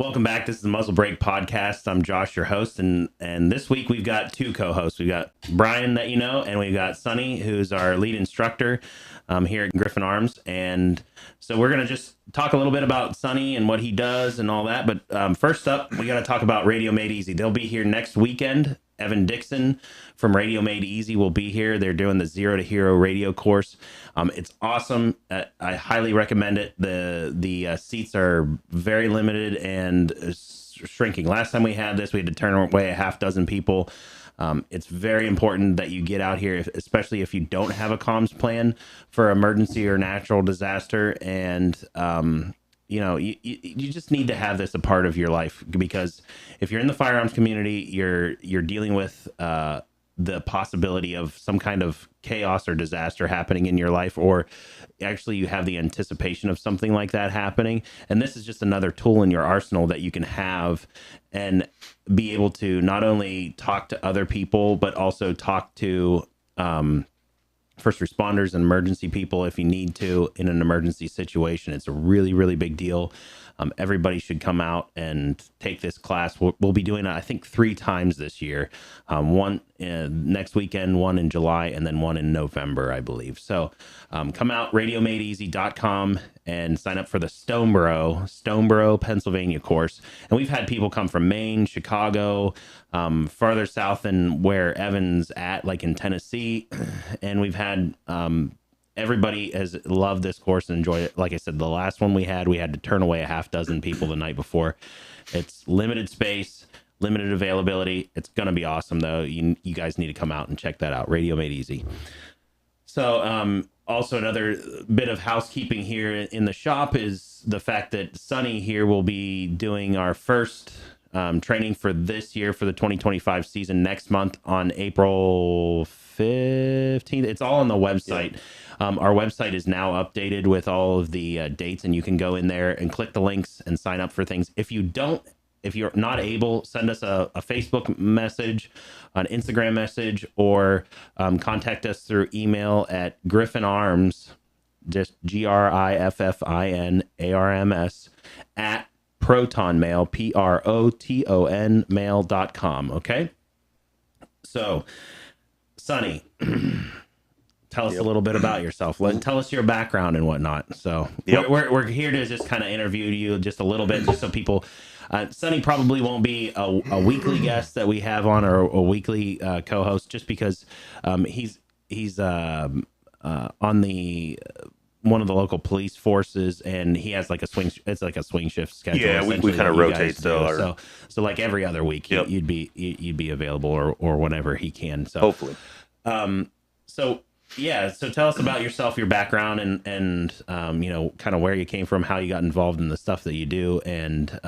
Welcome back. This is the Muzzle Break Podcast. I'm Josh, your host, and this week we've got two co-hosts. We've got Brian, that you know, and we've got Sonney, who's our lead instructor here at Griffin Arms. And so we're going to just talk a little bit about Sonney and what he does and all that. But first up, we got to talk about Radio Made Easy. They'll be here next weekend. Evan Dixon from Radio Made Easy will be here. They're doing the Zero to Hero radio course. It's awesome. I highly recommend it. The seats are very limited and shrinking. Last time we had this, we had to turn away a half dozen people. It's very important that you get out here, especially if you don't have a comms plan for emergency or natural disaster. And you just need to have this a part of your life, because if you're in the firearms community, you're dealing with the possibility of some kind of chaos or disaster happening in your life, or actually you have the anticipation of something like that happening. And this is just another tool in your arsenal that you can have and be able to not only talk to other people, but also talk to first responders and emergency people if you need to in an emergency situation. It's a really, really big deal. Everybody should come out and take this class. We'll be doing it, I think, 3 times this year. One next weekend, one in July, and then one in November, I believe. So come out, radiomadeeasy.com, and sign up for the Stoneboro, Pennsylvania course. And we've had people come from Maine, Chicago, farther south than where Evan's at, like in Tennessee. And we've had everybody has loved this course and enjoyed it. Like I said, the last one we had to turn away a half dozen people the night before. It's limited space, limited availability. It's going to be awesome, though. You guys need to come out and check that out. Radio Made Easy. So also another bit of housekeeping here in the shop is the fact that Sonney here will be doing our first training for this year for the 2025 season next month on April 15th. It's all on the website. Yeah. Our website is now updated with all of the dates, and you can go in there and click the links and sign up for things. If you're not able, send us a Facebook message, an Instagram message, or contact us through email at Griffin Arms, just GRIFFINARMS at protonmail, PROTON mail.com. Okay. So, Sonney, tell us a little bit about yourself. Tell us your background and whatnot. So we're here to just kind of interview you just a little bit, just so people. Sonney probably won't be a weekly guest that we have on, or a weekly co-host, just because he's on the one of the local police forces, and he has like a swing. It's like a swing shift schedule. Yeah, we kind of rotate. So like every other week, you'd be available, or whenever he can. So hopefully. So tell us about yourself, your background, and kind of where you came from, how you got involved in the stuff that you do, and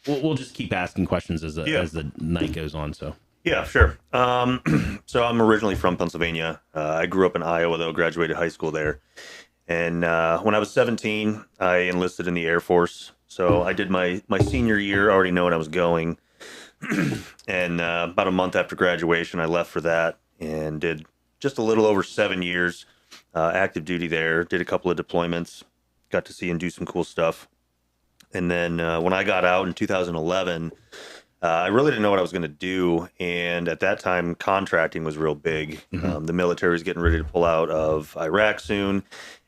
we'll just keep asking questions as the night goes on. So. Yeah, sure. So I'm originally from Pennsylvania. I grew up in Iowa, though, graduated high school there. And when I was 17, I enlisted in the Air Force. So I did my senior year, already knowing I was going. And about a month after graduation, I left for that and did just a little over 7 years active duty there. Did a couple of deployments, got to see and do some cool stuff. And then when I got out in 2011, I really didn't know what I was going to do. And at that time, contracting was real big. Mm-hmm. The military was getting ready to pull out of Iraq soon.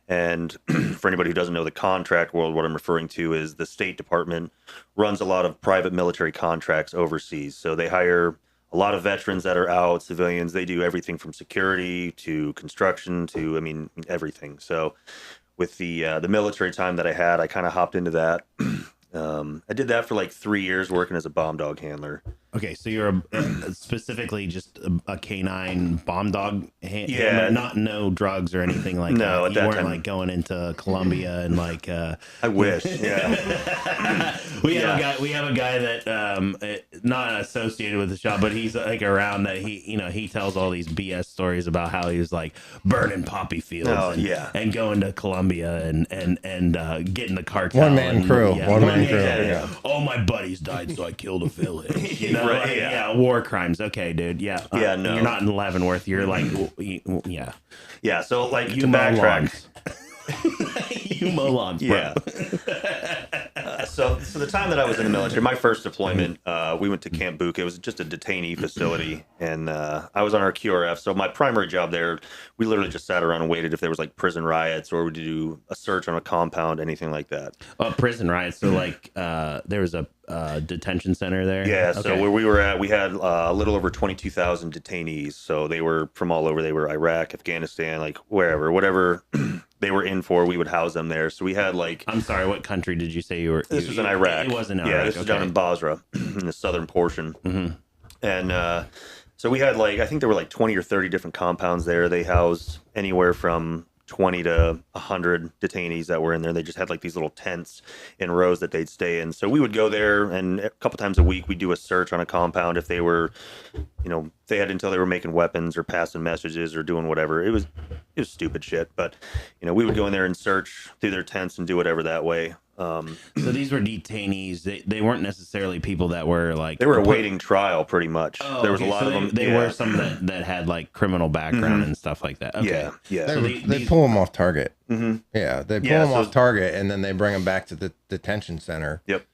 And for anybody who doesn't know the contract world, what I'm referring to is the State Department runs a lot of private military contracts overseas. So they hire a lot of veterans that are out, civilians. They do everything from security to construction to, everything. So with the military time that I had, I kind of hopped into that. I did that for like 3 years working as a bomb dog handler. Okay, so you're specifically just a canine bomb dog handler, no drugs or anything like that. No, at that you weren't time. Like going into Colombia and like. I wish. Yeah. We have a guy that not associated with the shop, but he's like around that. He tells all these BS stories about how he was like burning poppy fields. And going to Colombia and getting the cartel. One man crew. Yeah. All my buddies died, so I killed a village. Right, yeah. War crimes. Okay, dude. Yeah. No. You're not in Leavenworth. You're like, yeah. Yeah. So like You to mow backtrack. lawns. You mow lawns, bro. Yeah. So the time that I was in the military, my first deployment, we went to Camp Buka. It was just a detainee facility, and I was on our QRF. So my primary job there, we literally just sat around and waited if there was like prison riots or we would do a search on a compound, anything like that. Prison riots. So like there was a detention center there. Yeah. So where we were at, we had a little over 22,000 detainees. So they were from all over. They were Iraq, Afghanistan, like whatever they were in for, we would house them there. So we had like, I'm sorry, what country did you say you were? This was in Iraq. It was in Iraq. Yeah, this was down in Basra, in the southern portion. Mm-hmm. And so we had like, I think there were like 20 or 30 different compounds there. They housed anywhere from 20 to 100 detainees that were in there. They just had like these little tents in rows that they'd stay in. So we would go there, and a couple times a week we'd do a search on a compound if they were, they had until they were making weapons or passing messages or doing whatever. It was stupid shit, but we would go in there and search through their tents and do whatever that way. So these were detainees. They weren't necessarily people that were like... They were awaiting trial, pretty much. Oh, there was a lot of them. They were some that had like criminal background and stuff like that. Okay. Yeah, yeah. So they pull them off target. Mm-hmm. Yeah, they pull them off target, and then they bring them back to the detention center. Yep.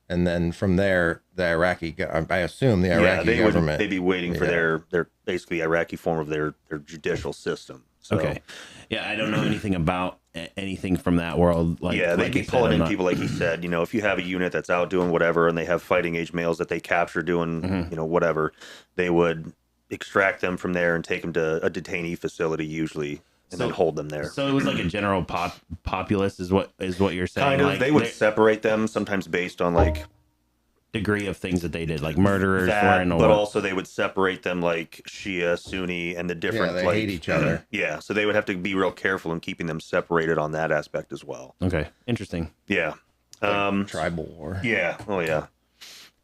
And then from there, the Iraqi, I assume the Iraqi government... They'd be waiting for their basically Iraqi form of their judicial system. So, okay. Yeah, I don't know anything about anything from that world. Like, yeah, they'd be pulling in people, like you said. If you have a unit that's out doing whatever, and they have fighting age males that they capture doing, whatever, they would extract them from there and take them to a detainee facility usually, and then hold them there. So it was like a general populace, is what you're saying. Kind of. Like, they would separate them sometimes based on like degree of things that they did, like murderers, but also they would separate them like Shia, Sunni, and the different. Yeah, they hate each other. Yeah, so they would have to be real careful in keeping them separated on that aspect as well. Okay, interesting. Yeah, like tribal war. Yeah. Oh yeah.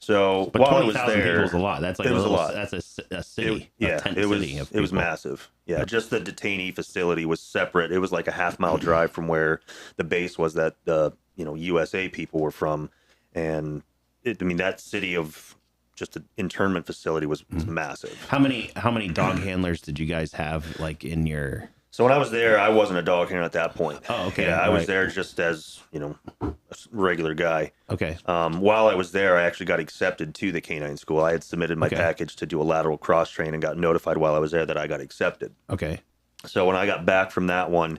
So but while I was there, people was a lot. That's like it was a lot. That's a city. It was massive. Yeah, just the detainee facility was separate. It was like a half-mile drive from where the base was that the USA people were from, and that city of just the internment facility was massive. How many dog handlers did you guys have like in your? So when I was there, I wasn't a dog handler at that point. Oh, okay. Yeah, I was there just as a regular guy. Okay. While I was there, I actually got accepted to the canine school. I had submitted my package to do a lateral cross train and got notified while I was there that I got accepted. Okay. So when I got back from that one,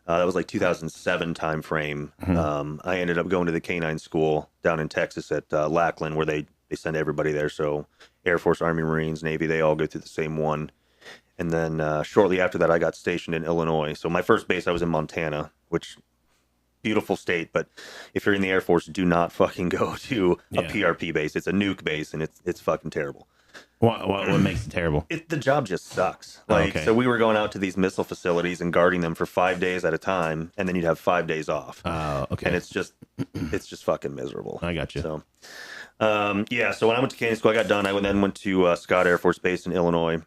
that was like 2007 time frame. I ended up going to the canine school down in Texas at Lackland, where they send everybody there. So Air Force, Army, Marines, Navy, they all go through the same one. And then shortly after that, I got stationed in Illinois. So my first base, I was in Montana, which beautiful state. But if you're in the Air Force, do not fucking go to a PRP base. It's a nuke base, and it's fucking terrible. What makes it terrible? The job just sucks. So we were going out to these missile facilities and guarding them for 5 days at a time, and then you'd have 5 days off. Okay. And it's just fucking miserable. I got you. So, so when I went to canine school, I got done. I then went to Scott Air Force Base in Illinois,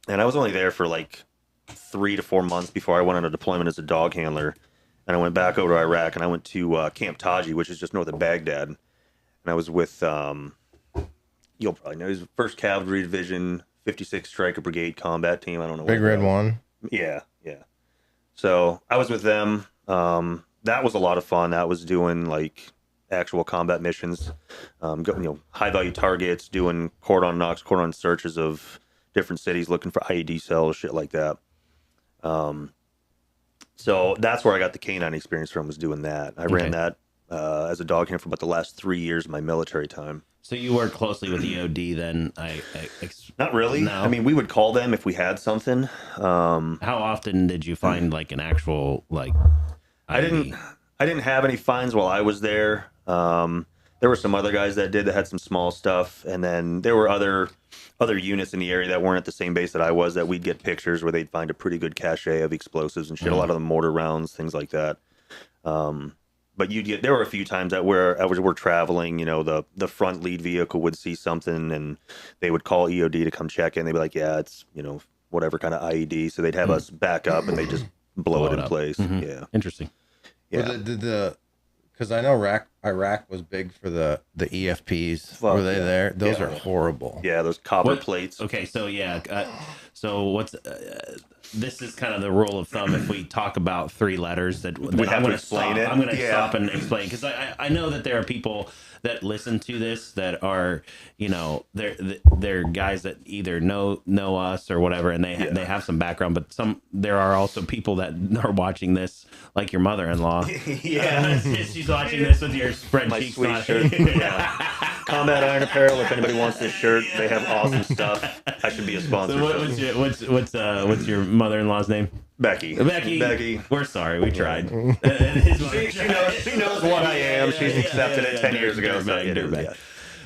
and I was only there for like 3 to 4 months before I went on a deployment as a dog handler. And I went back over to Iraq, and I went to Camp Taji, which is just north of Baghdad. And I was with you'll probably know, he's the 1st Cavalry Division, 56th Stryker Brigade Combat Team. I don't know. Big Red One. Yeah, yeah. So I was with them. That was a lot of fun. That was doing like actual combat missions, high value targets, doing cordon knocks, cordon searches of different cities, looking for IED cells, shit like that. So that's where I got the canine experience from, was doing that. I ran that as a dog handler for about the last 3 years of my military time. So you work closely with EOD then? Not really. No. I mean, we would call them if we had something. How often did you find like an actual like IED? I didn't have any finds while I was there. There were some other guys that had some small stuff, and then there were other units in the area that weren't at the same base that I was, that we'd get pictures where they'd find a pretty good cache of explosives and shit. A lot of the mortar rounds, things like that. But there were a few times that we're traveling, the front lead vehicle would see something and they would call EOD to come check in. They'd be like, yeah, it's, whatever kind of IED. So they'd have us back up and they just blow it in place. Yeah. Interesting. Yeah. Well, because I know Iraq was big for the EFPs. Were they there? Those are horrible. Yeah, those copper plates. Okay, so so what's this is kind of the rule of thumb. If we talk about 3 letters, that We have I'm to going to explain stop. it. I'm going to Yeah. stop and explain, because I know that there are people that listen to this that are, you know, they're guys that either know us or whatever, and they they have some background, but there are also people that are watching this, like your mother-in-law. Yeah. She's watching this with your spread My cheeks sweet on. shirt. Yeah. Combat Iron Apparel. If anybody wants this shirt, they have awesome stuff. I should be a sponsor. So what's your mother-in-law's name? Becky. Becky. We're sorry. We tried. She knows what I am. She's accepted it 10 years ago.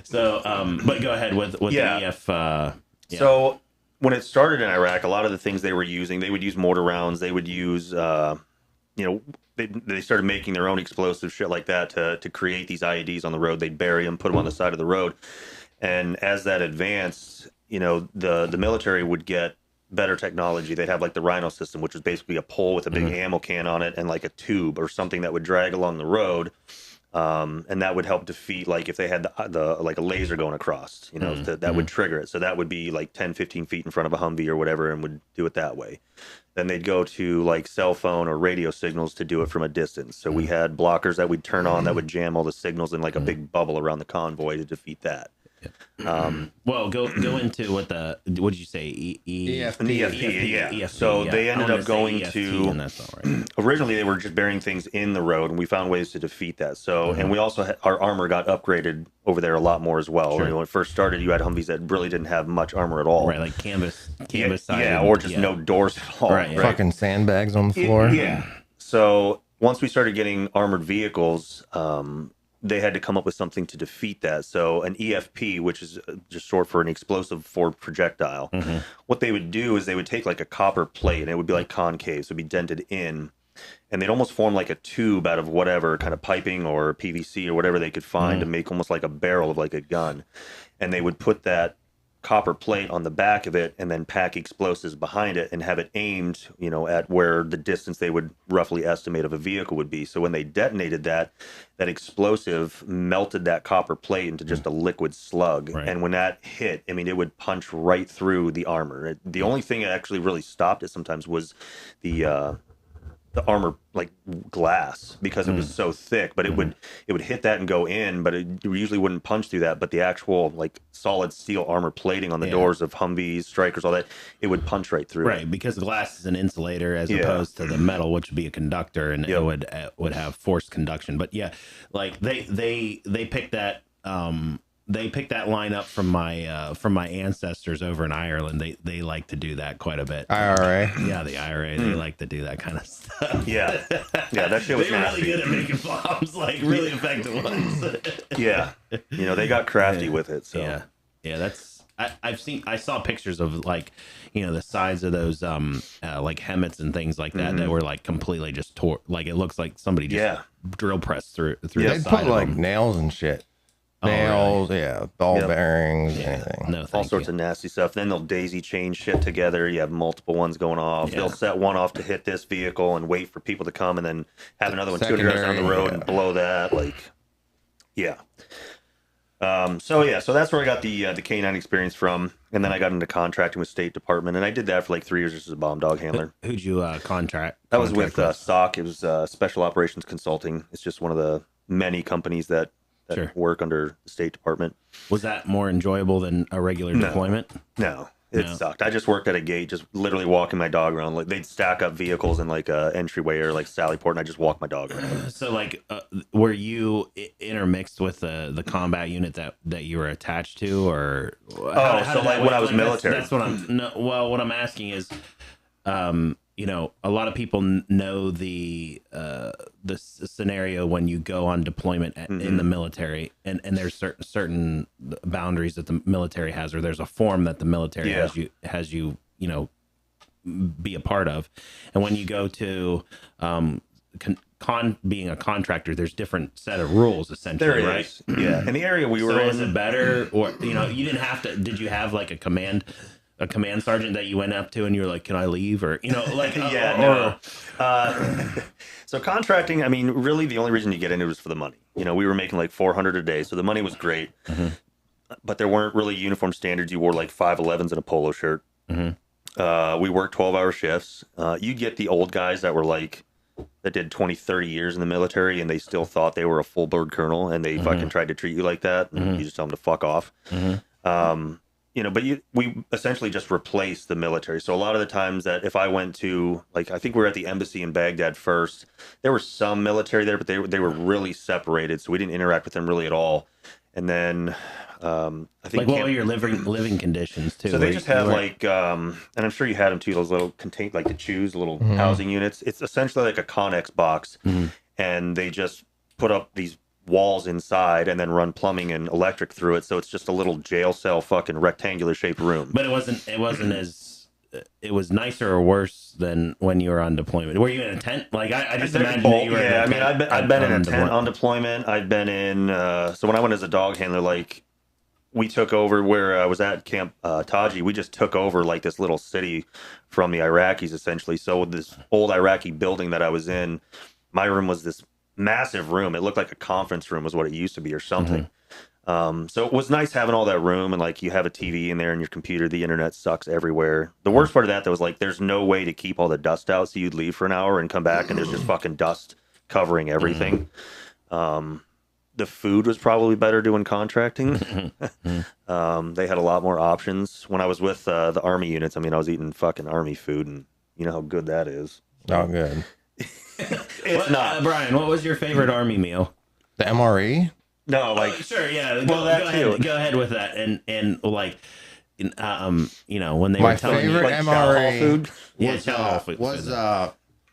So, but go ahead with the EF. So when it started in Iraq, a lot of the things they were using, they would use mortar rounds. They would use, they started making their own explosive shit like that to create these IEDs on the road. They'd bury them, put them on the side of the road. And as that advanced, the military would get better technology. They'd have like the Rhino system, which was basically a pole with a big ammo can on it and like a tube or something that would drag along the road. And that would help defeat, like if they had the like a laser going across, that would trigger it. So that would be like 10, 15 feet in front of a Humvee or whatever, and would do it that way. Then they'd go to like cell phone or radio signals to do it from a distance. So we had blockers that we'd turn on that would jam all the signals in like a big bubble around the convoy to defeat that. Well, go into what did you say? EFP, yeah. EFP, so yeah. they ended up going to, and that's not right. Originally they were just burying things in the road, and we found ways to defeat that. So, and we also our armor got upgraded over there a lot more as well. Sure. When it first started, you had Humvees that really didn't have much armor at all. Right, like canvas side. Yeah, or just no doors at all. Right, yeah. Fucking sandbags on the floor. Yeah. So once we started getting armored vehicles, they had to come up with something to defeat that. So an EFP, which is just short for an explosive forward projectile, what they would do is they would take like a copper plate, and it would be like concave, so it'd be dented in, and they'd almost form like a tube out of whatever kind of piping or PVC or whatever they could find to make almost like a barrel of like a gun. And they would put that copper plate on the back of it and then pack explosives behind it and have it aimed, at where the distance they would roughly estimate of a vehicle would be. So when they detonated that explosive melted that copper plate into just a liquid slug. Right. And when that hit, it would punch right through the armor. The only thing that actually really stopped it sometimes was the armor, like glass, because it was so thick, but it would hit that and go in, but it usually wouldn't punch through that. But the actual like solid steel armor plating on the doors of Humvees, Strikers, all that, it would punch right through. Right, because glass is an insulator as opposed to the metal, which would be a conductor, and it would have forced conduction. But yeah, like they picked that. They picked that line up from my ancestors over in Ireland. They like to do that quite a bit. IRA. Yeah, the IRA. They like to do that kind of stuff. Yeah, that shit was They're nasty. really good at making bombs, like really effective ones. Yeah, they got crafty with it. So yeah, that's I saw pictures of like the sides of those like hemmets and things like that that were like completely just tore. Like it looks like somebody just drill pressed through. They put like nails and shit. Nails, ball bearings, anything. No, all sorts of nasty stuff. Then they'll daisy chain shit together. You have multiple ones going off. They'll set one off to hit this vehicle and wait for people to come, and then have another one 200 yards down the road and blow that. So that's where I got the K9 experience from, and then I got into contracting with State Department, and I did that for like 3 years as a bomb dog handler. Who'd you contract? That was with SOC. It was Special Operations Consulting. It's just one of the many companies that work under the State Department. Was that more enjoyable than a regular deployment? No, it sucked. I just worked at a gate, just literally walking my dog around. Like they'd stack up vehicles in like a entryway or like Sallyport, and I just walk my dog around. So like, were you intermixed with the combat unit that you were attached to, or when I was military? That's what I'm. No, well, what I'm asking is, a lot of people know the scenario when you go on deployment in the military, and there's certain boundaries that the military has, or there's a form that the military has you be a part of, and when you go to being a contractor, there's different set of rules essentially, there right? Is. Yeah, in the area we were in, is it better, or you didn't have to? Did you have like a command sergeant that you went up to and you were like, can I leave? Or, So contracting, really the only reason you get into it was for the money. We were making like $400 a day. So the money was great, but there weren't really uniform standards. You wore like 511s and a polo shirt. We worked 12-hour shifts. You get the old guys that were like, that did 20, 30 years in the military and they still thought they were a full bird colonel and they fucking tried to treat you like that. And you just tell them to fuck off. But we essentially just replaced the military. So a lot of the times that if I went to, like, I think we were at the embassy in Baghdad first, there were some military there, but they were really separated. So we didn't interact with them really at all. And then I think like what were your living conditions too? so they just have like, and I'm sure you had them too, those little contain like the chews, little housing units. It's essentially like a Connex box, and they just put up these walls inside and then run plumbing and electric through it. So it's just a little jail cell, fucking rectangular shaped room. But it wasn't as it was nicer or worse than when you were on deployment. Were you in a tent? Like I just imagine that you were. Yeah, I mean, I've been in a tent on deployment. I've been in. So when I went as a dog handler, like, we took over where I was at Camp Taji. We just took over like this little city from the Iraqis, essentially. So this old Iraqi building that I was in, my room was this massive room. It looked like a conference room was what it used to be or something. So it was nice having all that room, and like you have a TV in there and your computer, the internet sucks everywhere. The worst part of that was like there's no way to keep all the dust out. So you'd leave for an hour and come back and there's just fucking dust covering everything. The food was probably better doing contracting. They had a lot more options. When I was with the Army units, I mean, I was eating fucking Army food, and you know how good that is. Oh, good. It's not. Brian, what was your favorite Army meal? The MRE? No, like Sure, yeah. Well, that too. Go ahead with that, and like, when they My were telling favorite you, like chow hall MRE food. yeah, chow hall food was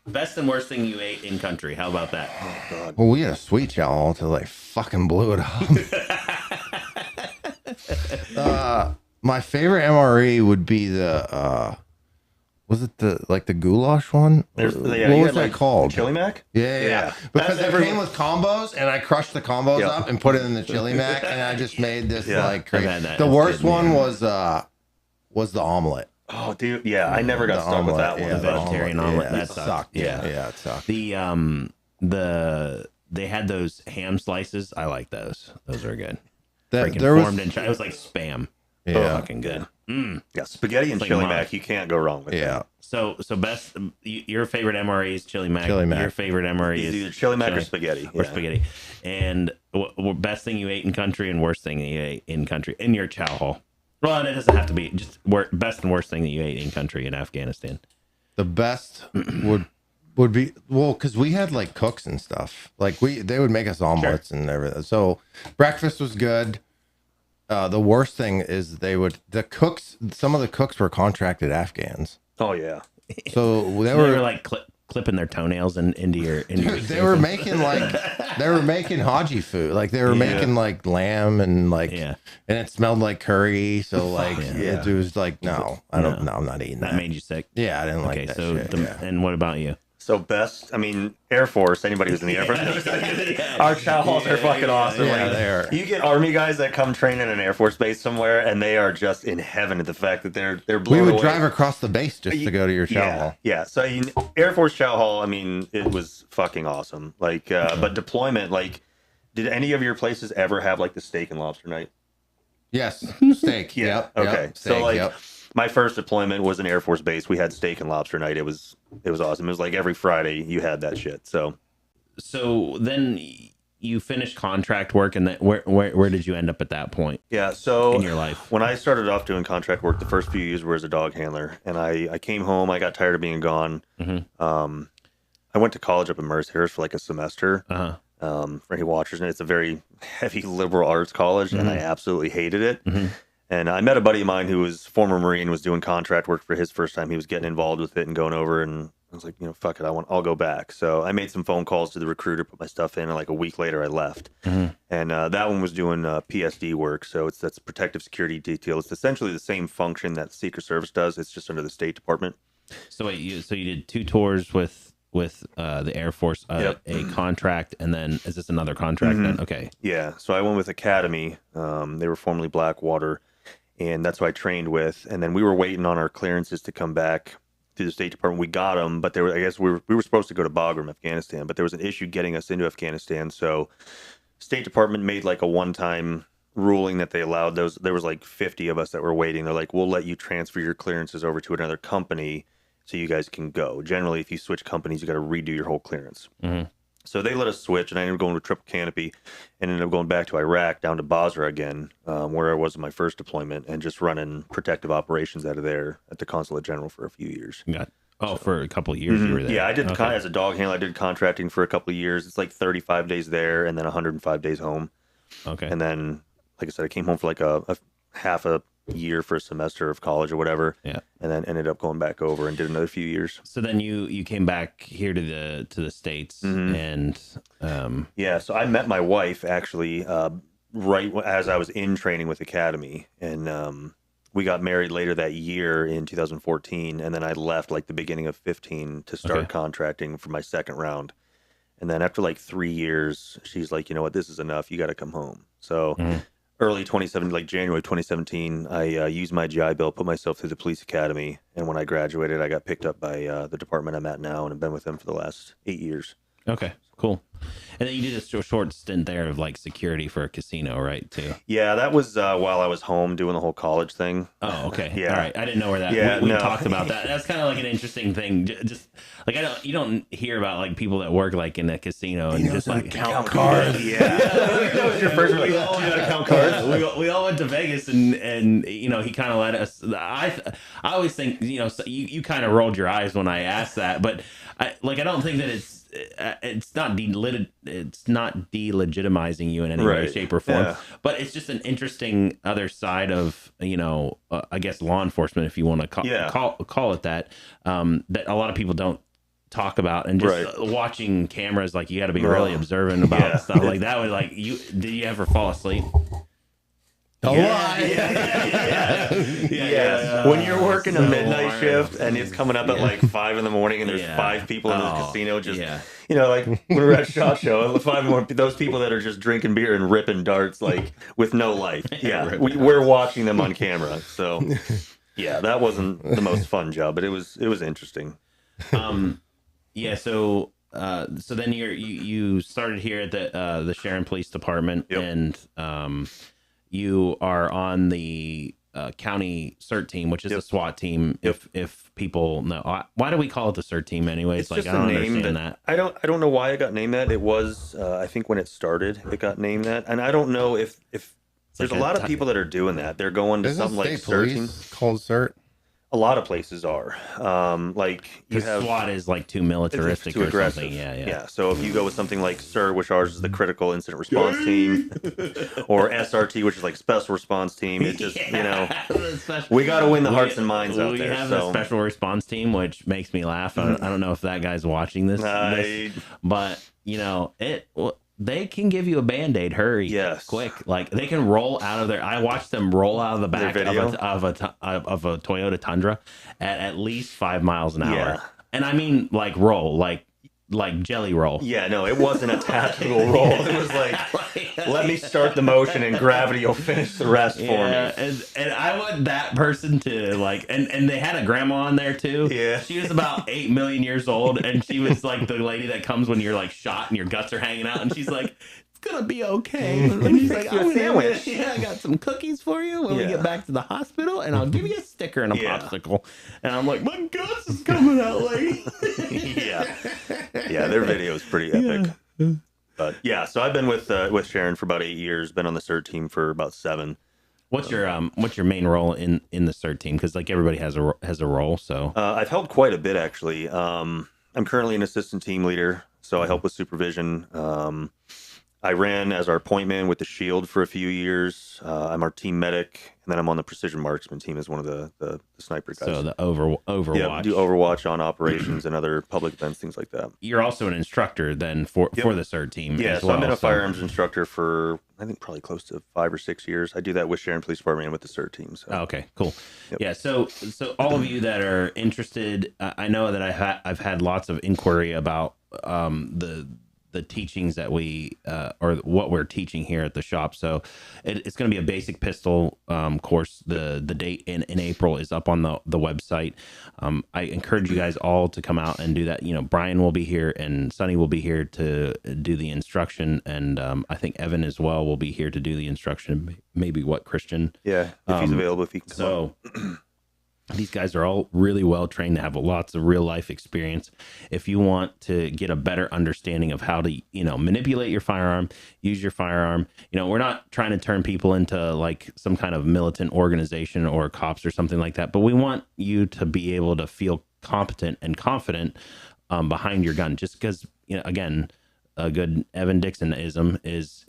best and worst thing you ate in country. How about that? Oh God. well, we had a sweet chow hall until they fucking blew it up. My favorite MRE would be the was it the goulash one? What was that like called? Chili mac? Yeah. Because it came with combos, and I crushed the combos Yep. up and put it in the chili mac, and I just made this like crazy. I've had that. The It's worst good, one man. was the omelet. Oh, dude, yeah, I never got The stuck with that omelet, one. yeah, The vegetarian omelet, yeah, that it sucked. Yeah, Yeah. it sucked. They had those ham slices. I like those. Those are good. That, Freaking there was formed in China. It was like spam. yeah, Fucking good. Yeah, spaghetti and Like chili mine. mac, you can't go wrong with yeah. that. So best. Your favorite MRE is chili mac. Chili mac. Your favorite MRE It's is either chili mac or chili- spaghetti. or yeah. spaghetti. And best thing you ate in country and worst thing you ate in country in your chow hall. Well, and it doesn't have to be just best and worst thing that you ate in country in Afghanistan. The best would be because we had like cooks and stuff. Like they would make us omelets and everything. So breakfast was good. The worst thing is some of the cooks were contracted Afghans. Oh yeah. So They were like clipping their toenails into your. they were making Haji food. Like they were making like lamb and like and it smelled like curry. So like it was like no, I'm not eating that. That made you sick. Yeah, I didn't like Okay, that so shit. and what about you? So best, I mean, Air Force, anybody who's in the Air Force, our chow halls are fucking awesome. Yeah, Like, they are. You get Army guys that come train in an Air Force base somewhere, and they are just in heaven at the fact that they're blown We would away. drive across the base just to go to your chow Yeah, hall. yeah. So Air Force chow hall, I mean, it was fucking awesome. Like, but deployment, like, did any of your places ever have like the steak and lobster night? Yes, steak. Yeah. Yep. Okay. Yep. So Steak, like, yep. my first deployment was an Air Force base. We had steak and lobster night. It was awesome. It was like every Friday you had that shit. So then you finished contract work, and then where did you end up at that point yeah. So in your life? when I started off doing contract work, the first few years were as a dog handler, and I came home. I got tired of being gone. I went to college up in Mercer for like a semester. For any watchers, and it's a very heavy liberal arts college, and I absolutely hated it. And I met a buddy of mine who was former Marine, was doing contract work for his first time. He was getting involved with it and going over, and I was like, fuck it, I'll go back. So I made some phone calls to the recruiter, put my stuff in, and like a week later I left. And that one was doing PSD work, so that's protective security detail. It's essentially the same function that the Secret Service does. It's just under the State Department. So wait, you did 2 tours with the Air Force, Yep. a contract, and then is this another contract then? Okay. Yeah, so I went with Academy. They were formerly Blackwater, and that's who I trained with. And then we were waiting on our clearances to come back to the State Department. We got them, but I guess we were supposed to go to Bagram, Afghanistan, but there was an issue getting us into Afghanistan. So State Department made like a one-time ruling that they allowed those. There was like 50 of us that were waiting. They're like, we'll let you transfer your clearances over to another company so you guys can go. Generally, if you switch companies, you got to redo your whole clearance. Mm-hmm. So they let us switch, and I ended up going to triple canopy and ended up going back to Iraq, down to Basra again, where I was in my first deployment, and just running protective operations out of there at the Consulate General for a few years. For a couple of years you were there. Yeah, I did as a dog handler. I did contracting for a couple of years. It's like 35 days there and then 105 days home. Okay. And then, like I said, I came home for like a half a year for a semester of college or whatever. Yeah. And then ended up going back over and did another few years. So then you came back here to the States and yeah. So I met my wife actually right as I was in training with Academy, and we got married later that year in 2014, and then I left like the beginning of 15 to start contracting for my second round. And then after like 3 years, she's like, you know what, this is enough. You got to come home. So early 2017, like January 2017, I used my GI Bill, put myself through the police academy. And when I graduated, I got picked up by the department I'm at now and have been with them for the last 8 years. Okay, cool. And then you did a short stint there of like security for a casino, right? Too. Yeah, that was while I was home doing the whole college thing. Oh, okay. Yeah. All right. I didn't know where that. Yeah, we no. talked about that. That's kind of like an interesting thing. Just like you don't hear about like people that work like in a casino and just like count cards. Yeah, that was your first. Like, oh, you gotta count cards. We all went to Vegas and he kind of let us. I always think you kind of rolled your eyes when I asked that, but I don't think that it's not delegitimizing you in any way, shape, or form. Yeah. But it's just an interesting other side of I guess law enforcement, if you want to call it that. That a lot of people don't talk about, and just watching cameras, like you got to be really observant about stuff like that. Was like did you ever fall asleep? Yeah. When you're working a midnight shift and it's coming up at like 5 a.m. and there's 5 people in the casino, just like when we were at SHOT Show, 5 more those people that are just drinking beer and ripping darts like with no life. Yeah, we're watching them on camera. So yeah, that wasn't the most fun job, but it was interesting. Yeah. So then you started here at the Sharon Police Department, and you are on the county CERT team, which is a SWAT team. If people know, why do we call it the CERT team anyway? It's like, I don't understand that. I don't know why it got named that. It was I think when it started, it got named that, and I don't know if there's a lot of people that are doing that. They're going to something like CERT team called CERT. A lot of places are. Like you have SWAT is like too militaristic, too or aggressive. something. Yeah. So if you go with something like CERT, which ours is the Critical Incident Response Team, or SRT, which is like Special Response Team, it just we got to win the hearts and minds out there. We have a Special Response Team, which makes me laugh. I don't know if that guy's watching this, but they can give you a Band-Aid. Hurry. Yes. Quick. Like they can roll out of there. I watched them roll out of the back of a Toyota Tundra at least 5 miles an hour. Yeah. And I mean like roll, like jelly roll. Yeah, no, it wasn't a tactical roll. It was like, let me start the motion and gravity will finish the rest for me. And I want that person to like, and they had a grandma on there too. Yeah. She was about 8 million years old, and she was like the lady that comes when you're like shot and your guts are hanging out, and she's like, it's gonna be okay. And she's like, a sandwich. I got some cookies for you when we get back to the hospital, and I'll give you a sticker and a popsicle. And I'm like, my guts is coming out, lady. Yeah, their video is pretty epic. But yeah, so I've been with Sharon for about 8 years. Been on the CERT team for about 7. What's your main role in the CERT team? Because like everybody has a role. So I've held quite a bit actually. I'm currently an assistant team leader, so I help with supervision. I ran as our point man with the Shield for a few years. I'm our team medic, and then I'm on the precision marksman team as one of the sniper guys. So the Overwatch. Yeah, do Overwatch on operations and other public events, things like that. You're also an instructor then for the CERT team. Yeah, as so well, I've been a firearms instructor for I think probably close to 5 or 6 years. I do that with Sharon Police Department and with the CERT team. So. Oh, okay, cool. Yep. Yeah, so all of you that are interested, I know that I've had lots of inquiry about the the teachings that we or what we're teaching here at the shop. So it's going to be a basic pistol course. The date in April is up on the website. I encourage you guys all to come out and do that. Brian will be here and Sonney will be here to do the instruction, and I think Evan as well will be here to do the instruction. Maybe Christian? Yeah, if he's available, if he can come up. So these guys are all really well trained to have lots of real life experience. If you want to get a better understanding of how to, manipulate your firearm, use your firearm, we're not trying to turn people into like some kind of militant organization or cops or something like that, but we want you to be able to feel competent and confident behind your gun. Just because, again, a good Evan Dixonism is,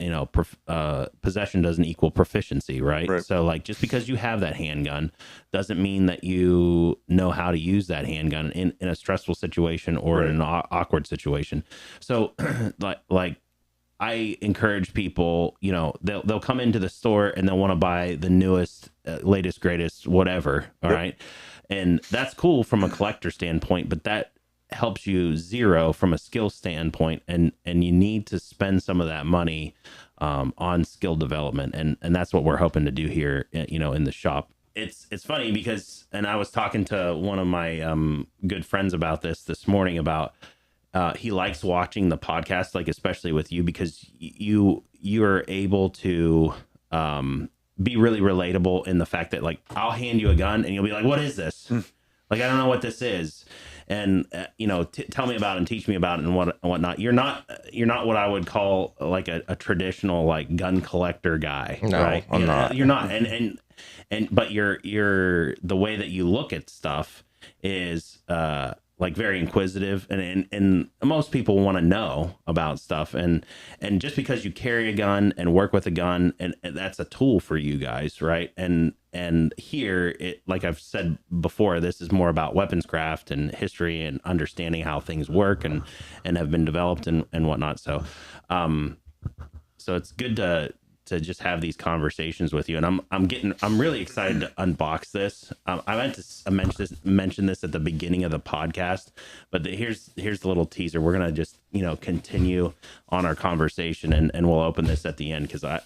possession doesn't equal proficiency, right? So like, just because you have that handgun doesn't mean that you know how to use that handgun in a stressful situation or in an awkward situation. So like I encourage people, they'll come into the store and they'll want to buy the newest, latest, greatest, whatever. All right. And that's cool from a collector standpoint, but that helps you zero from a skill standpoint, and you need to spend some of that money on skill development, and that's what we're hoping to do here, in the shop. It's funny because, and I was talking to one of my good friends about this morning about he likes watching the podcast, like especially with you, because you are able to be really relatable in the fact that like I'll hand you a gun and you'll be like, what is this? Like, I don't know what this is. And tell me about it and teach me about it and whatnot. You're not what I would call like a traditional like gun collector guy, no, right? I'm not. You're not, but you're the way that you look at stuff is like very inquisitive, and most people want to know about stuff, and just because you carry a gun and work with a gun, and that's a tool for you guys, right? And here, it, like I've said before, this is more about weaponscraft and history and understanding how things work and have been developed and whatnot. So, so it's good to just have these conversations with you. And I'm really excited to unbox this. I meant to mention this at the beginning of the podcast, but here's the little teaser. We're going to just, continue on our conversation, and we'll open this at the end. Cause I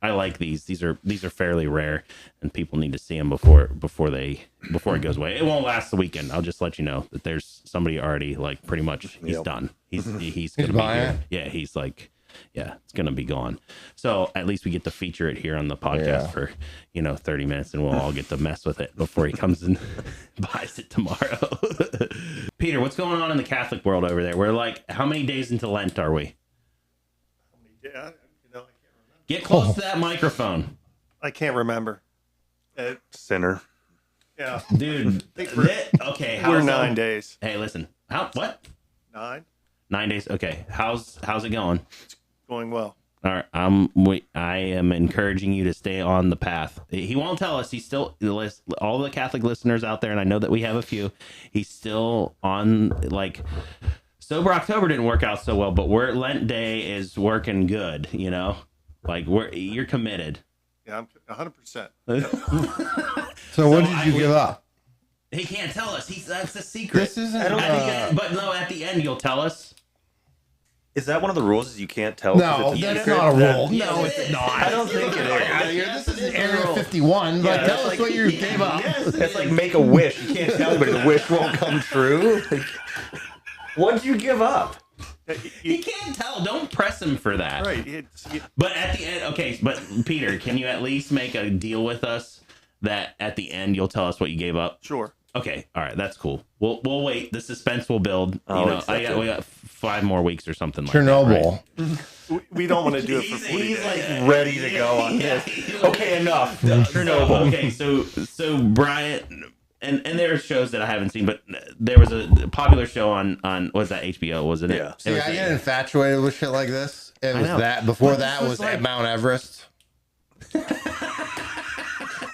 like these. These are fairly rare, and people need to see them before it goes away. It won't last the weekend. I'll just let you know that there's somebody already like pretty much he's done. He's gonna be here. Yeah, he's like, yeah, it's gonna be gone. So at least we get to feature it here on the podcast for 30 minutes, and we'll all get to mess with it before he comes and buys it tomorrow. Peter, what's going on in the Catholic world over there? We're like, how many days into Lent are we? Yeah. Get close to that microphone. I can't remember. Sinner. Yeah. Dude. Okay. We're 9 days. Hey, listen. What? 9? 9 days. Okay. How's it going? It's going well. All right. I am encouraging you to stay on the path. He won't tell us. He's still, all the Catholic listeners out there, and I know that we have a few, he's still on, like, Sober October didn't work out so well, but Lent Day is working good, Like you're committed. Yeah, I'm 100%. So what did you give up? He can't tell us. That's a secret. This isn't. At the end you'll tell us. Is that one of the rules? Is you can't tell? No, that's not a rule. No, it's not. I don't think it is. This is Area 51. But tell us what you gave up. It's like make a wish. You can't tell anybody the wish won't come true. What'd you give up? He can't tell. Don't press him for that. Right. But at the end, okay. But Peter, can you at least make a deal with us that at the end you'll tell us what you gave up? Sure. Okay. All right. That's cool. We'll wait. The suspense will build. We got 5 more weeks or something. Like Chernobyl. That, right? We don't want to do it for 40 He's days. like ready to go on this. Okay, enough. Chernobyl. Okay. So Brian. And there are shows that I haven't seen, but there was a popular show on was that HBO, wasn't it? Yeah. See, I get infatuated with shit like this. It was that before that was like, at Mount Everest.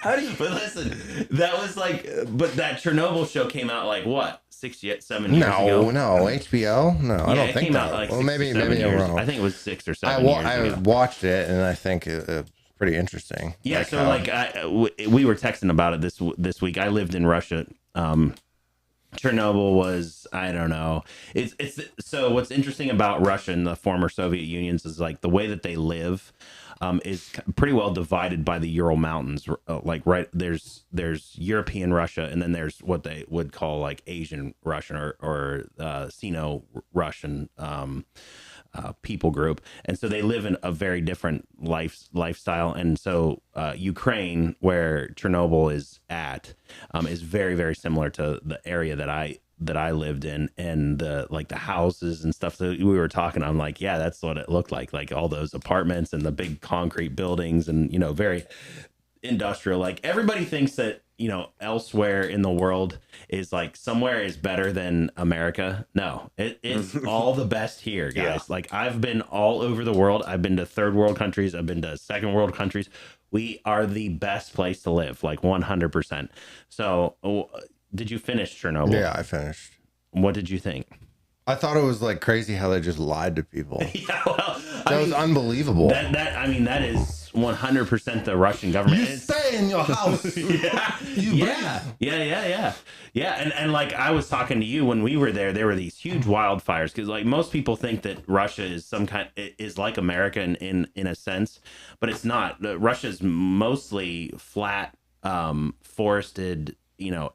How do you? But listen, that was like, but that Chernobyl show came out like what 7 years ago? No, HBO. No, I don't it think came that. out like well, maybe I'm wrong. I think it was 6 or 7 years ago. I watched it, and I think it's pretty interesting. Yeah, we were texting about it this week. I lived in Russia Chernobyl was, I don't know. It's so what's interesting about Russia and the former Soviet Unions is like the way that they live is pretty well divided by the Ural Mountains. Like right there's European Russia, and then there's what they would call like Asian Russian or Sino Russian people group, and so they live in a very different lifestyle. And so Ukraine, where Chernobyl is at, is very very similar to the area that I lived in, and the like the houses and stuff that we were talking. I'm like, yeah, that's what it looked like all those apartments and the big concrete buildings, and very industrial. Like everybody thinks that elsewhere in the world is like somewhere is better than America. No, it's all the best here, guys. Yeah. Like I've been all over the world. I've been to third world countries. I've been to second world countries. We are the best place to live, like 100%. So did you finish Chernobyl? Yeah, I finished. What did you think? I thought it was like crazy how they just lied to people. Yeah, well, That was unbelievable. that is 100% the Russian government. You stay in your house. Yeah, and like I was talking to you when we were there were these huge wildfires, because like most people think that Russia is is like America in a sense, but it's not. Russia's mostly flat, forested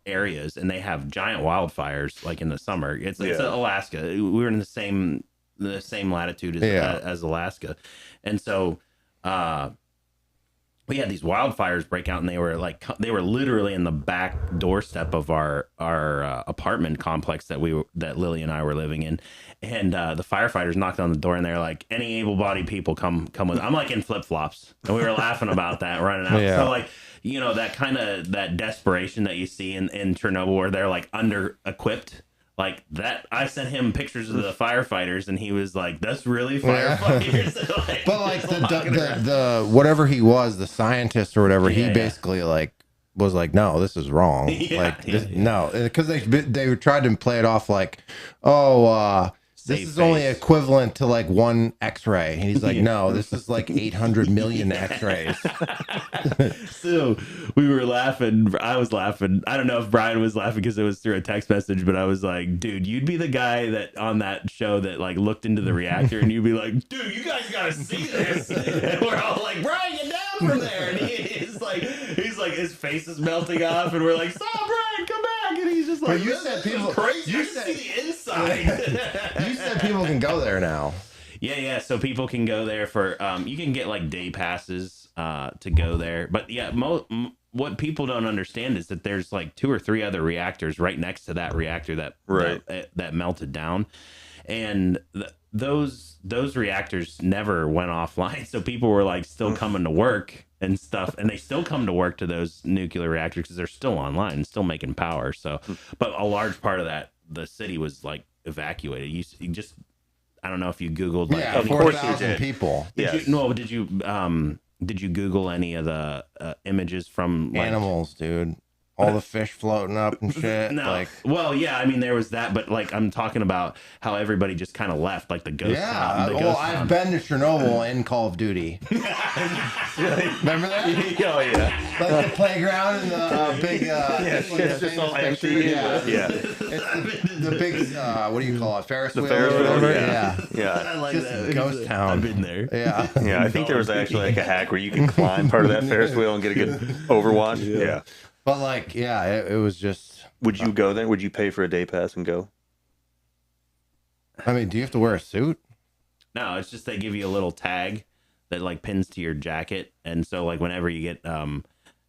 areas, and they have giant wildfires like in the summer. It's Alaska. We were in the same latitude as Alaska, and so we had these wildfires break out, and they were literally in the back doorstep of our apartment complex that Lily and I were living in, and the firefighters knocked on the door, and they're like, any able-bodied people come with. I'm like in flip-flops, and we were laughing about that running out. Yeah. So like that kind of that desperation that you see in Chernobyl, where they're like under equipped. Like that, I sent him pictures of the firefighters, and he was like, "That's really firefighters." Like, But like the whatever he was, the scientist or whatever, he Yeah. basically like was like, no, this is wrong. No, because they tried to play it off like, oh, this Save is only face. equivalent to like one X-ray. And he's like, no, this is like 800 million X-rays. So we were laughing. I was laughing. I don't know if Brian was laughing because it was through a text message, but I was like, dude, you'd be the guy that on that show that like looked into the reactor, and you'd be like, dude, you guys gotta see this. And we're all like, Brian, get down from there. And he's like, his face is melting off, and we're like, stop, Brian, come back. And he's just like, you this said is people- crazy. you I can said- see the inside. You said people can go there now. Yeah. So people can go there for you can get like day passes to go there. But yeah, what people don't understand is that there's like 2 or 3 other reactors right next to that reactor that melted down, and those reactors never went offline. So people were like still coming to work and stuff, and they still come to work to those nuclear reactors because they're still online, still making power. So, but a large part of the city was like evacuated. You just, I don't know if you Googled like, Yeah, of course you 4,000 did. people. did you Google any of the images from like, Animals, dude. All the fish floating up and shit. No, Like, well, yeah, I mean there was that, but like I'm talking about how everybody just kind of left, like the ghost yeah. town. The Well, ghost I've town. been to Chernobyl in Call of Duty. Remember that? Oh yeah. Like the playground and the big. It's just all empty. Yeah. Yeah. It's the big. What do you call it? Ferris wheel. Ferris or wheel, whatever? yeah. Yeah. I like Just that. ghost town. I've been there. Yeah. Yeah, I think there was actually like a hack where you can climb part of that Ferris wheel and get a good overwatch. Yeah. But like, yeah, it was just. Would you go there? Would you pay for a day pass and go? I mean, do you have to wear a suit? No, it's just they give you a little tag that like pins to your jacket, and so like whenever you get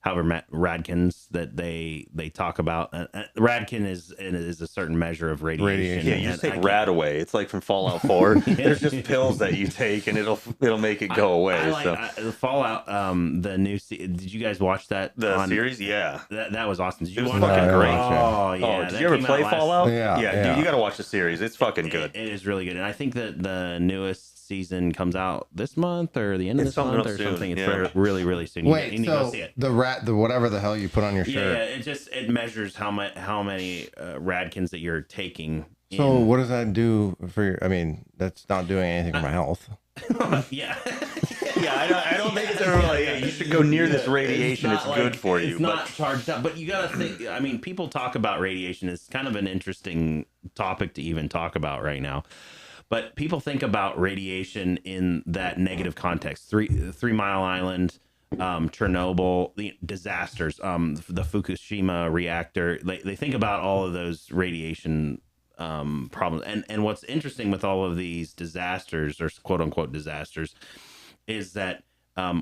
however radkins that they talk about, radkin is a certain measure of radiation. Yeah, you and just take I rat away. It's like from Fallout 4. There's just pills that you take and it'll make it go away. I like So the Fallout. The new. Did you guys watch that? the series, yeah. That was awesome. Did you It was watch fucking it? great. Oh yeah. Oh, that did you ever came out play last- Fallout? Yeah, Yeah, yeah. dude, you got to watch the series. It's fucking good. It is really good, and I think that the newest season comes out this month or the end of It's this month something or soon, something. It's yeah. really really soon. You Wait, need to go so see it. the whatever the hell you put on your Yeah, shirt. it measures how many radkins that you're taking. So what does that do for your? I mean, that's not doing anything for my health. Yeah. I don't think it's ever like, hey, you should go near this radiation. It's not good for you. It's not charged up, but you got to think. I mean, people talk about radiation. It's kind of an interesting topic to even talk about right now. But people think about radiation in that negative context. Three Mile Island, Chernobyl, the disasters, the Fukushima reactor. They think about all of those radiation problems. And what's interesting with all of these disasters, or quote unquote disasters, is that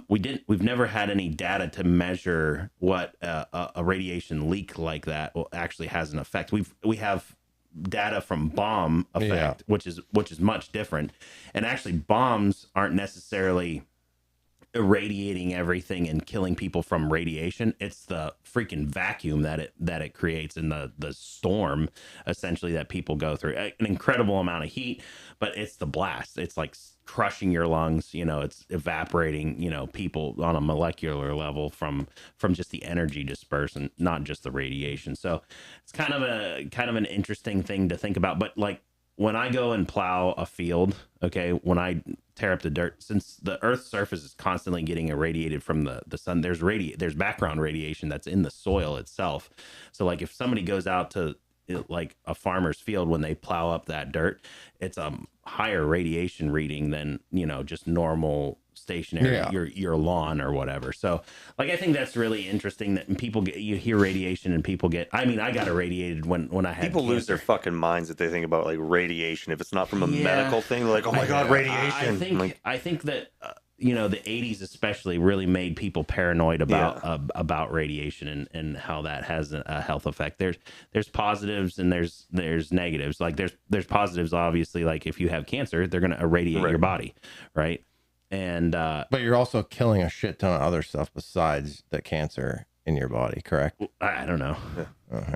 we've never had any data to measure what a radiation leak like that actually has an effect. We have data from bomb effect, which is much different, and actually bombs aren't necessarily irradiating everything and killing people from radiation. It's the freaking vacuum that it creates in the storm, essentially, that people go through. An incredible amount of heat, but it's the blast. It's like crushing your lungs. It's evaporating, people on a molecular level from just the energy dispersed, not just the radiation. So it's kind of an interesting thing to think about. But like, when I go and plow a field, okay, when I tear up the dirt, since the Earth's surface is constantly getting irradiated from the sun, there's background radiation that's in the soil itself. So like, if somebody goes out to like a farmer's field, when they plow up that dirt, it's a higher radiation reading than just normal stationary your lawn or whatever. So like, I think that's really interesting that you hear radiation and people get. I mean, I got irradiated when I had people cancer. lose their fucking minds if they think about like radiation. If it's not from a medical thing, they're like, oh my god, radiation. I think that the 80s especially really made people paranoid about radiation and how that has a health effect. There's positives and there's negatives. Like there's positives, obviously, like if you have cancer, they're going to irradiate your body, right? And but you're also killing a shit ton of other stuff besides the cancer in your body, correct? I don't know. Yeah.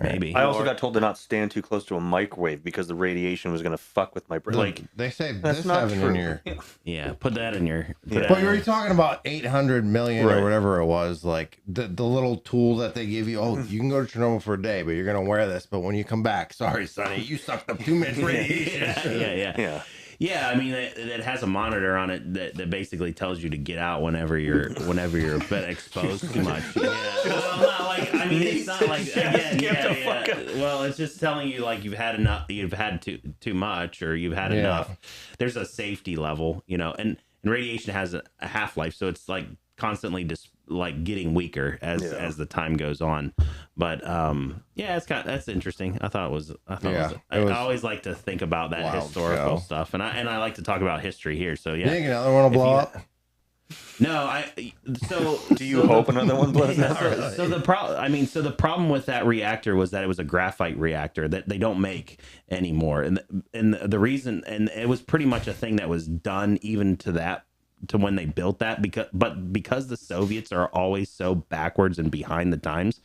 Maybe. I also got told to not stand too close to a microwave because the radiation was going to fuck with my brain. Like, they say that's this not having true. in your put that in your. But you were talking about 800 million or whatever it was, like the little tool that they give you. Oh, you can go to Chernobyl for a day, but you're gonna wear this. But when you come back, sorry, Sonney, you sucked up too much radiation. Yeah, I mean, it has a monitor on it that basically tells you to get out whenever you're been exposed too much. Yeah. Well, not like, I mean, it's not like, again, well, it's just telling you like you've had enough, you've had too much, or you've had enough. There's a safety level, and radiation has a half-life, so it's like constantly just like getting weaker as the time goes on. But that's interesting. I always like to think about that historical stuff, and I like to talk about history here. So you think another one will blow up? No, do you hope another one blows up? So the problem with that reactor was that it was a graphite reactor that they don't make anymore, and the reason, and it was pretty much a thing that was done even to when they built that, because the Soviets are always so backwards and behind the times,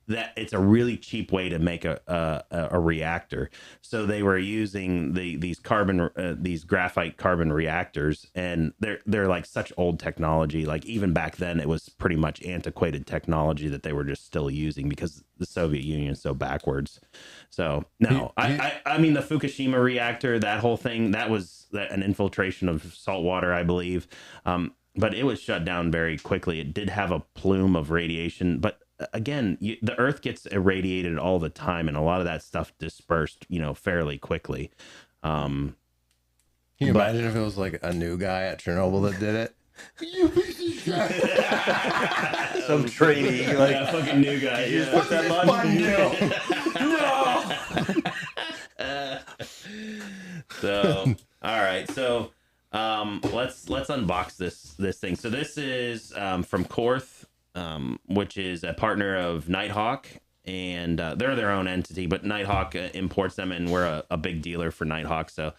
that it's a really cheap way to make a reactor. So they were using these graphite carbon reactors, and they're like such old technology. Like even back then, it was pretty much antiquated technology that they were just still using because the Soviet Union is so backwards. So no, I mean the Fukushima reactor, that whole thing, that was an infiltration of salt water, I believe. But it was shut down very quickly. It did have a plume of radiation, but again, the Earth gets irradiated all the time, and a lot of that stuff dispersed, fairly quickly. Can you imagine if it was like a new guy at Chernobyl that did it? You piece of shit! Some trainee, like a fucking new guy. What's that button do? No. So, all right. So, let's unbox this thing. So this is from Korth. Which is a partner of Nighthawk, and they're their own entity, but Nighthawk imports them, and we're a big dealer for Nighthawk. So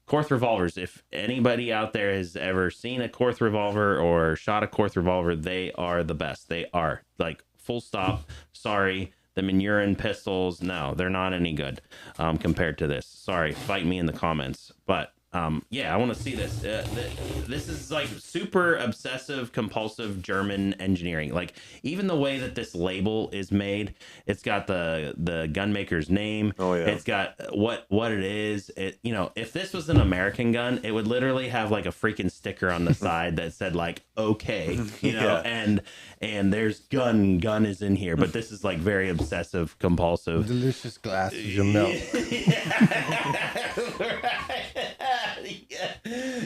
Korth revolvers, if anybody out there has ever seen a Korth revolver or shot a Korth revolver, they are the best. They are, like, full stop. Sorry, the Manurin pistols, no, they're not any good compared to this. Sorry, fight me in the comments. But Yeah, I want to see this. This is like super obsessive, compulsive German engineering. Like even the way that this label is made, it's got the gun maker's name. Oh, yeah. It's got what it is. It if this was an American gun, it would literally have like a freaking sticker on the side that said like okay, Yeah. and there's gun is in here. But this is like very obsessive, compulsive. Delicious glasses of milk.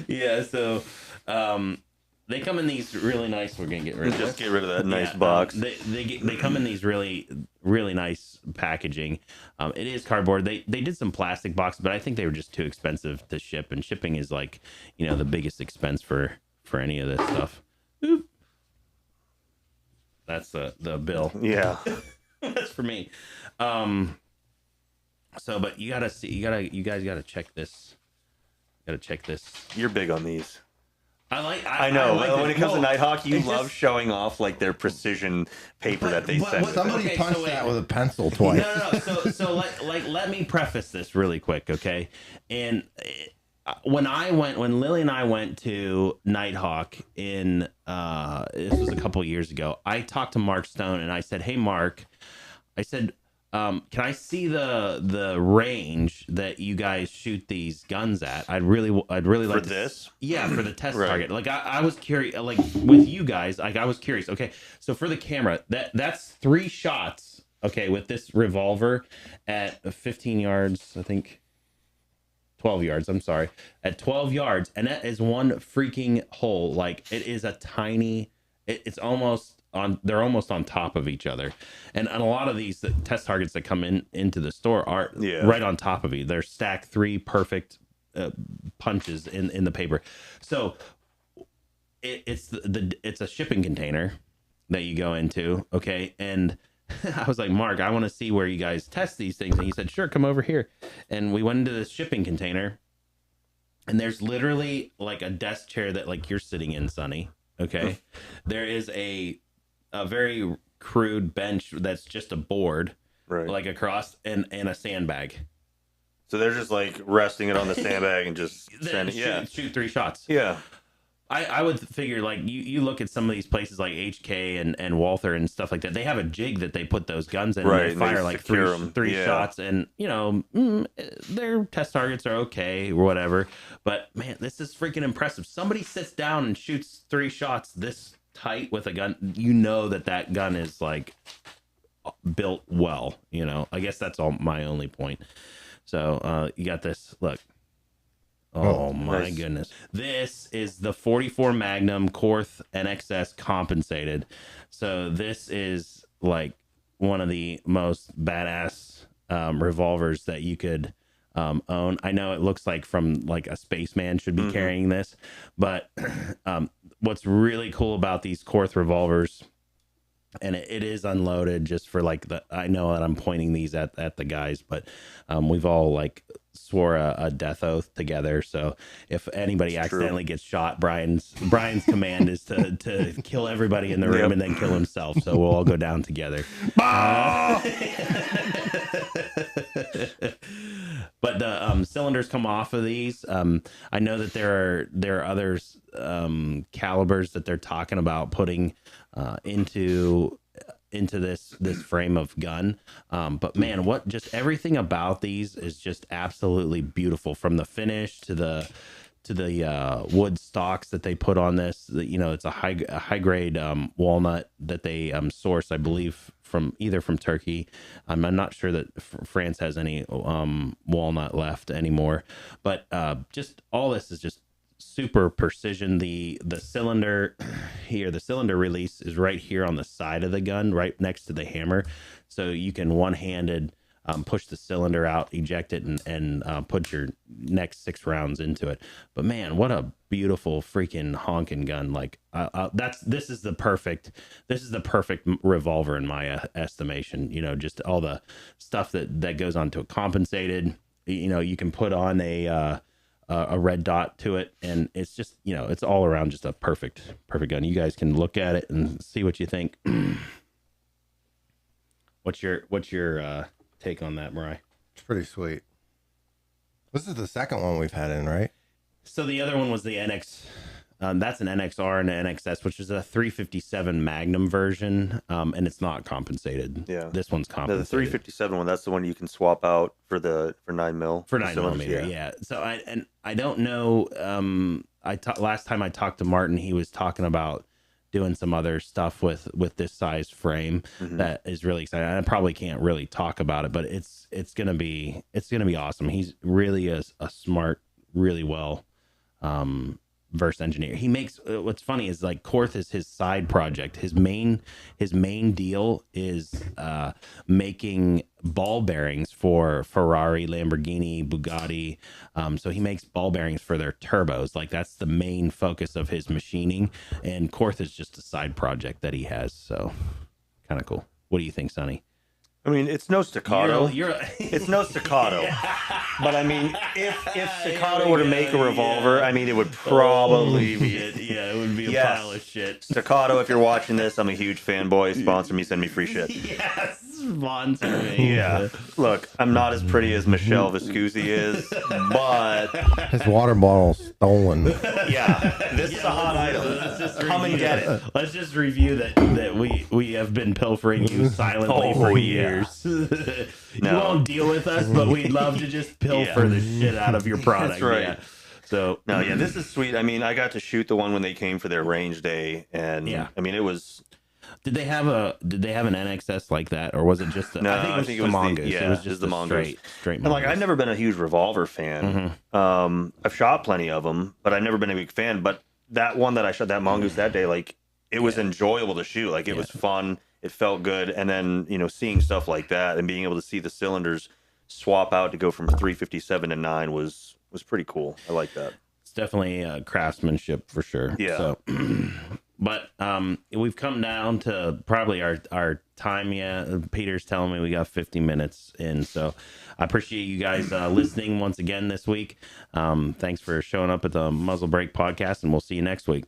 Yeah, so they come in these really nice. We're gonna get rid of Just this. get rid of that nice Yeah, box. they come in these really nice packaging. It is cardboard. They did some plastic boxes, but I think they were just too expensive to ship, and shipping is like the biggest expense for any of this stuff. Oop. That's the bill. Yeah. That's for me. So, but you guys gotta check this. Gotta check this. You're big on these. I know. like When it comes to Nighthawk, you it's love just- showing off like their precision paper that they send. with it. Somebody Okay, punched so wait. that with a pencil twice. No. So let me preface this really quick, okay? And when Lily and I went to Nighthawk in this was a couple years ago, I talked to Mark Stone and I said, "Hey, Mark," I said, "can I see the range that you guys shoot these guns at? I'd really like to this? Yeah, for the test Right. target. Like I was curious, like with you guys, like I was curious. Okay, so for the camera, that's 3 shots. Okay, with this revolver at 15 yards, I think 12 yards. I'm sorry, at 12 yards, and that is one freaking hole. Like it is a tiny. It's almost on. They're almost on top of each other, and a lot of these test targets that come into the store are Yeah. right on top of you. They're stacked 3 perfect punches in the paper. So it's it's a shipping container that you go into, okay? And I was like, Mark, I want to see where you guys test these things. And he said, sure, come over here. And we went into this shipping container, and there's literally like a desk chair that like you're sitting in, Sonney. Okay. There is a very crude bench that's just a board, Right. like across, and a sandbag. So they're just like resting it on the sandbag and just Then sending. Yeah. shoot 3 shots. Yeah. I would figure like you look at some of these places like HK and Walther and stuff like that. They have a jig that they put those guns in, Right, and they and they fire like secure three 'em. three Yeah. shots, and their test targets are okay or whatever. But man, this is freaking impressive. Somebody sits down and shoots 3 shots this tight with a gun. You know that gun is like built well. I guess that's all my only point. So you got this. Look. Oh my nice. goodness. This is the 44 Magnum Korth NXS compensated. So this is like one of the most badass revolvers that you could own. I know it looks like from like a spaceman should be carrying this, but what's really cool about these Korth revolvers, and it is unloaded just for like I know that I'm pointing these at the guys, but we've all like swore a death oath together. So if anybody accidentally gets shot, Brian's command is to kill everybody in the room and then kill himself. So we'll all go down together. But the cylinders come off of these. I know that there are other calibers that they're talking about putting into this frame of gun. But man, just everything about these is just absolutely beautiful, from the finish to the wood stocks that they put on this. It's a high grade walnut that they source, I believe, from Turkey. I'm not sure that France has any walnut left anymore, but just all this is just super precision. The cylinder here, the cylinder release is right here on the side of the gun, right next to the hammer, so you can one-handed push the cylinder out, eject it, and put your next 6 rounds into it. But man, what a beautiful freaking honking gun! Like this is the perfect revolver in my estimation. Just all the stuff that goes onto a compensated. You can put on a red dot to it, and it's just it's all around just a perfect gun. You guys can look at it and see what you think. What's your take on that, Mariah? It's pretty sweet. This is the second one we've had in, right? So the other one was the NX. That's an NXR and an NXS, which is a 357 Magnum version, and it's not compensated. Yeah. This one's No, compensated. the 357 one, that's the one you can swap out for 9 mil. For 9 cylinders, millimeter, yeah. So I don't know. Last time I talked to Martin, he was talking about doing some other stuff with this size frame that is really exciting. I probably can't really talk about it, but it's gonna be awesome. He's really a smart, really well versed engineer. He makes what's funny is like Korth is his side project. His main deal is making ball bearings for Ferrari, Lamborghini, Bugatti. So he makes ball bearings for their turbos. Like that's the main focus of his machining. And Korth is just a side project that he has. So kind of cool. What do you think, Sonny? I mean, it's no staccato. You're It's no staccato. But I mean, if staccato were to make a revolver, I mean, it would probably be. Yeah, it would be a Yes. pile of shit. Staccato, if you're watching this, I'm a huge fanboy. Sponsor me, send me free shit. Yes, sponsor me. Yeah. Look, I'm not as pretty as Michelle Vescusi is, but His water bottle's stolen. yeah, this is a hot item. Let's just Come and review- get it. Let's just review that we have been pilfering you silently Oh, for yeah. years. You No. won't deal with us, but we'd love to just pilfer the shit out of your product. That's right. Yeah. So No, yeah, this is sweet. I mean, I got to shoot the one when they came for their range day, and Yeah. I mean, it was. did they have an NXS like that, or was it just? No, I think it was the Mongoose. yeah, it was it just was the a Mongoose. straight. And like, I've Mongoose. never been a huge revolver fan. I've shot plenty of them, but I've never been a big fan. But that one that I shot, that Mongoose that day, like it was enjoyable to shoot. Like it was fun. It felt good. And then, seeing stuff like that and being able to see the cylinders swap out to go from 357 to 9 was pretty cool. I like that. It's definitely craftsmanship for sure. Yeah. So, but we've come down to probably our time. Yeah, Peter's telling me we got 50 minutes in. So I appreciate you guys listening once again this week. Thanks for showing up at the Muzzle Break podcast, and we'll see you next week.